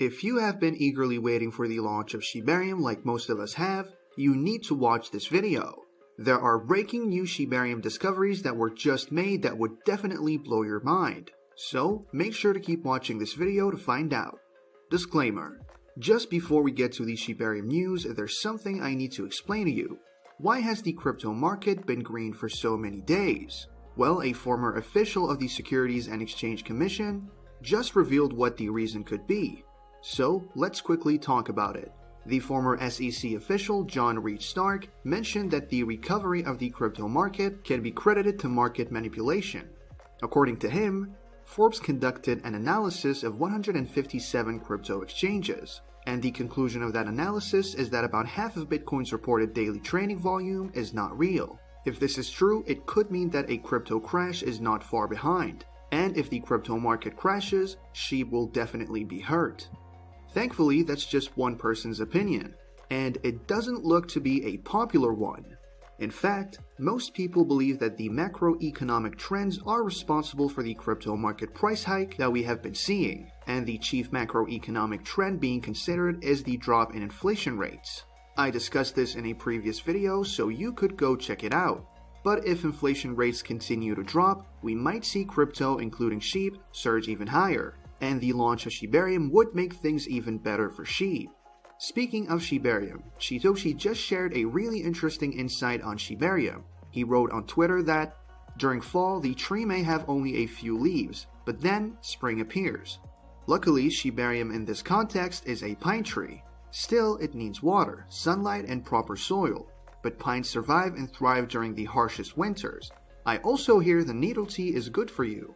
If you have been eagerly waiting for the launch of Shibarium like most of us have, you need to watch this video. There are breaking new Shibarium discoveries that were just made that would definitely blow your mind. So make sure to keep watching this video to find out. Disclaimer: just before we get to the Shibarium news, there's something I need to explain to you. Why has the crypto market been green for so many days? Well, a former official of the Securities and Exchange Commission just revealed what the reason could be. So let's quickly talk about it. The former SEC official John Reed Stark mentioned that the recovery of the crypto market can be credited to market manipulation. According to him, Forbes conducted an analysis of 157 crypto exchanges, and the conclusion of that analysis is that about half of Bitcoin's reported daily trading volume is not real. If this is true, it could mean that a crypto crash is not far behind, and if the crypto market crashes, Shib will definitely be hurt. Thankfully, that's just one person's opinion, and it doesn't look to be a popular one. In fact, most people believe that the macroeconomic trends are responsible for the crypto market price hike that we have been seeing, and the chief macroeconomic trend being considered is the drop in inflation rates. I discussed this in a previous video, so you could go check it out. But if inflation rates continue to drop, we might see crypto, including Shib, surge even higher, and the launch of Shibarium would make things even better for Shib. Speaking of Shibarium, Shitoshi just shared a really interesting insight on Shibarium. He wrote on Twitter that, during fall, the tree may have only a few leaves, but then spring appears. Luckily, Shibarium in this context is a pine tree. Still, it needs water, sunlight, and proper soil, but pines survive and thrive during the harshest winters. I also hear the needle tea is good for you.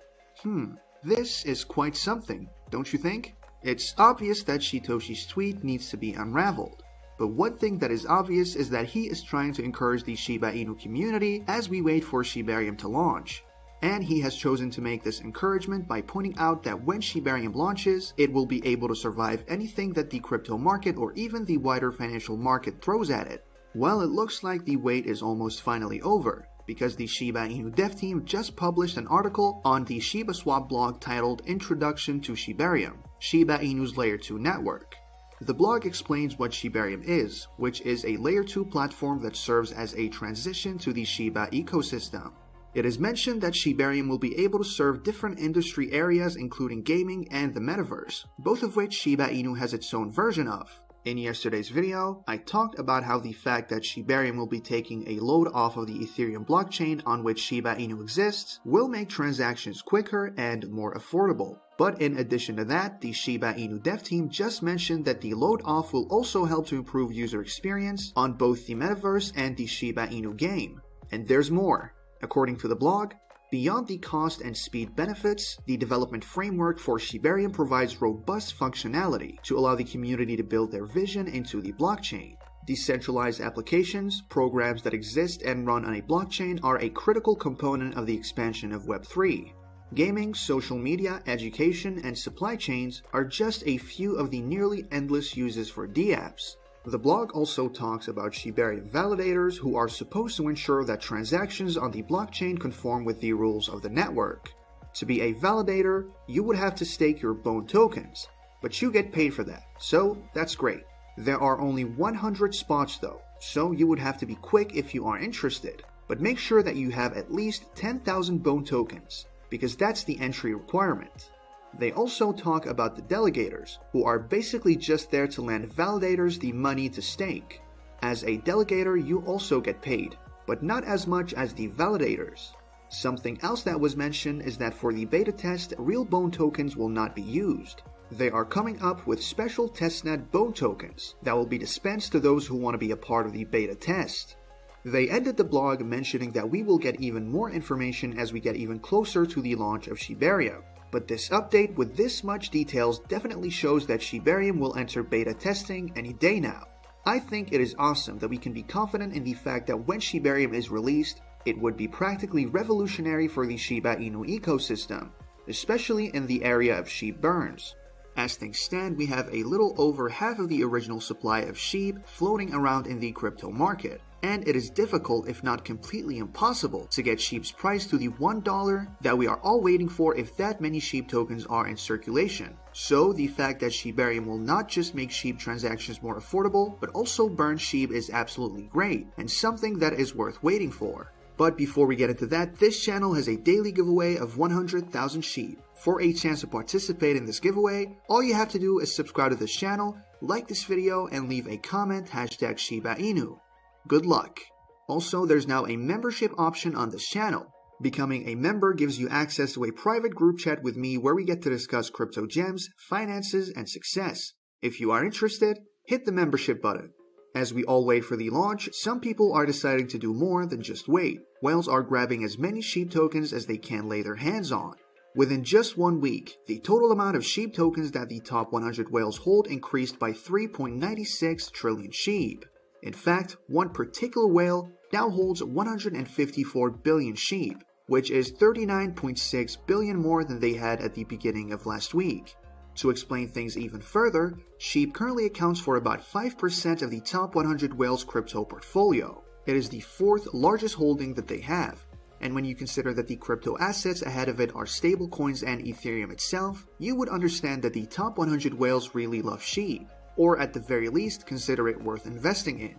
This is quite something, don't you think? It's obvious that Shitoshi's tweet needs to be unraveled, but one thing that is obvious is that he is trying to encourage the Shiba Inu community as we wait for Shibarium to launch. And he has chosen to make this encouragement by pointing out that when Shibarium launches, it will be able to survive anything that the crypto market or even the wider financial market throws at it. Well, it looks like the wait is almost finally over, because the Shiba Inu dev team just published an article on the SHIBASWAP blog titled Introduction to Shibarium, Shiba Inu's Layer 2 network. The blog explains what Shibarium is, which is a Layer 2 platform that serves as a transition to the Shiba ecosystem. It is mentioned that Shibarium will be able to serve different industry areas including gaming and the metaverse, both of which Shiba Inu has its own version of. In yesterday's video, I talked about how the fact that Shibarium will be taking a load off of the Ethereum blockchain on which Shiba Inu exists will make transactions quicker and more affordable. But in addition to that, the Shiba Inu dev team just mentioned that the load off will also help to improve user experience on both the metaverse and the Shiba Inu game. And there's more. According to the blog, beyond the cost and speed benefits, the development framework for Shibarium provides robust functionality to allow the community to build their vision into the blockchain. Decentralized applications, programs that exist and run on a blockchain are a critical component of the expansion of Web3. Gaming, social media, education, and supply chains are just a few of the nearly endless uses for dApps. The blog also talks about Shibarium validators who are supposed to ensure that transactions on the blockchain conform with the rules of the network. To be a validator, you would have to stake your BONE tokens, but you get paid for that, so that's great. There are only 100 spots though, so you would have to be quick if you are interested, but make sure that you have at least 10,000 BONE tokens, because that's the entry requirement. They also talk about the delegators, who are basically just there to lend validators the money to stake. As a delegator, you also get paid, but not as much as the validators. Something else that was mentioned is that for the beta test, real BONE tokens will not be used. They are coming up with special testnet BONE tokens that will be dispensed to those who want to be a part of the beta test. They ended the blog mentioning that we will get even more information as we get even closer to the launch of Shibarium. But this update with this much details definitely shows that Shibarium will enter beta testing any day now. I think it is awesome that we can be confident in the fact that when Shibarium is released, it would be practically revolutionary for the Shiba Inu ecosystem, especially in the area of Shib burns. As things stand, we have a little over half of the original supply of Shib floating around in the crypto market, and it is difficult if not completely impossible to get Shib's price to the $1 that we are all waiting for if that many Shib tokens are in circulation. So the fact that Shibarium will not just make Shib transactions more affordable, but also burn Shib is absolutely great, and something that is worth waiting for. But before we get into that, this channel has a daily giveaway of 100,000 Shib. For a chance to participate in this giveaway, all you have to do is subscribe to this channel, like this video, and leave a comment #ShibaInu. Good luck! Also, there's now a membership option on this channel. Becoming a member gives you access to a private group chat with me where we get to discuss crypto gems, finances, and success. If you are interested, hit the membership button. As we all wait for the launch, some people are deciding to do more than just wait. Whales are grabbing as many Shib tokens as they can lay their hands on. Within just 1 week, the total amount of Shib tokens that the top 100 whales hold increased by 3.96 trillion Shib. In fact, one particular whale now holds 154 billion Shib, which is 39.6 billion more than they had at the beginning of last week. To explain things even further, Shib currently accounts for about 5% of the top 100 whales' crypto portfolio. It is the 4th largest holding that they have. And when you consider that the crypto assets ahead of it are stablecoins and Ethereum itself, you would understand that the top 100 whales really love Shib, or at the very least consider it worth investing in.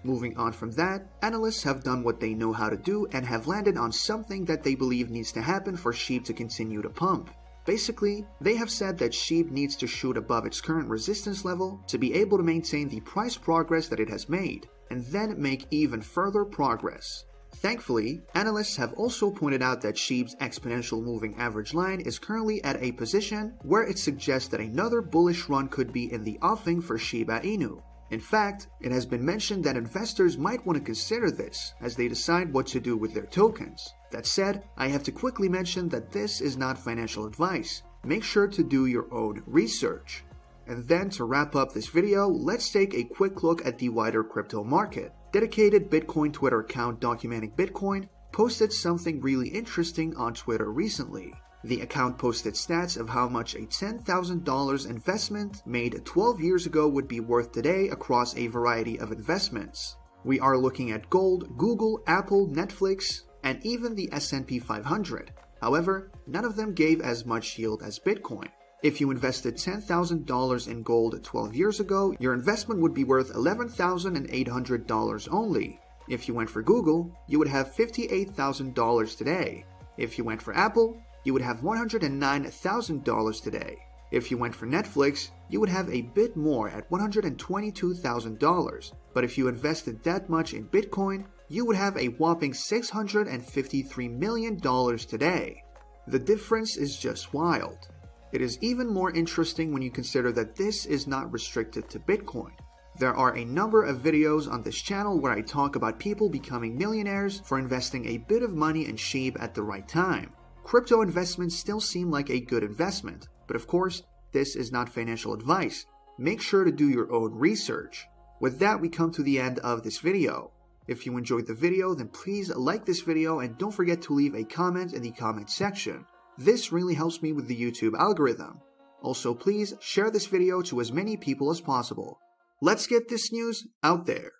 Moving on from that, analysts have done what they know how to do and have landed on something that they believe needs to happen for Shib to continue to pump. Basically, they have said that Shib needs to shoot above its current resistance level to be able to maintain the price progress that it has made, and then make even further progress. Thankfully, analysts have also pointed out that Shib's exponential moving average line is currently at a position where it suggests that another bullish run could be in the offing for Shiba Inu. In fact, it has been mentioned that investors might want to consider this as they decide what to do with their tokens. That said, I have to quickly mention that this is not financial advice. Make sure to do your own research. And then to wrap up this video, let's take a quick look at the wider crypto market. Dedicated Bitcoin Twitter account documenting Bitcoin posted something really interesting on Twitter recently. The account posted stats of how much a $10,000 investment made 12 years ago would be worth today across a variety of investments. We are looking at gold, Google, Apple, Netflix, and even the S&P 500. However, none of them gave as much yield as Bitcoin. If you invested $10,000 in gold 12 years ago, your investment would be worth $11,800 only. If you went for Google, you would have $58,000 today. If you went for Apple, you would have $109,000 today. If you went for Netflix, you would have a bit more at $122,000. But if you invested that much in Bitcoin, you would have a whopping $653 million today. The difference is just wild. It is even more interesting when you consider that this is not restricted to Bitcoin. There are a number of videos on this channel where I talk about people becoming millionaires for investing a bit of money in Shib at the right time. Crypto investments still seem like a good investment, but of course, this is not financial advice. Make sure to do your own research. With that, we come to the end of this video. If you enjoyed the video, then please like this video and don't forget to leave a comment in the comment section. This really helps me with the YouTube algorithm. Also, please share this video to as many people as possible. Let's get this news out there.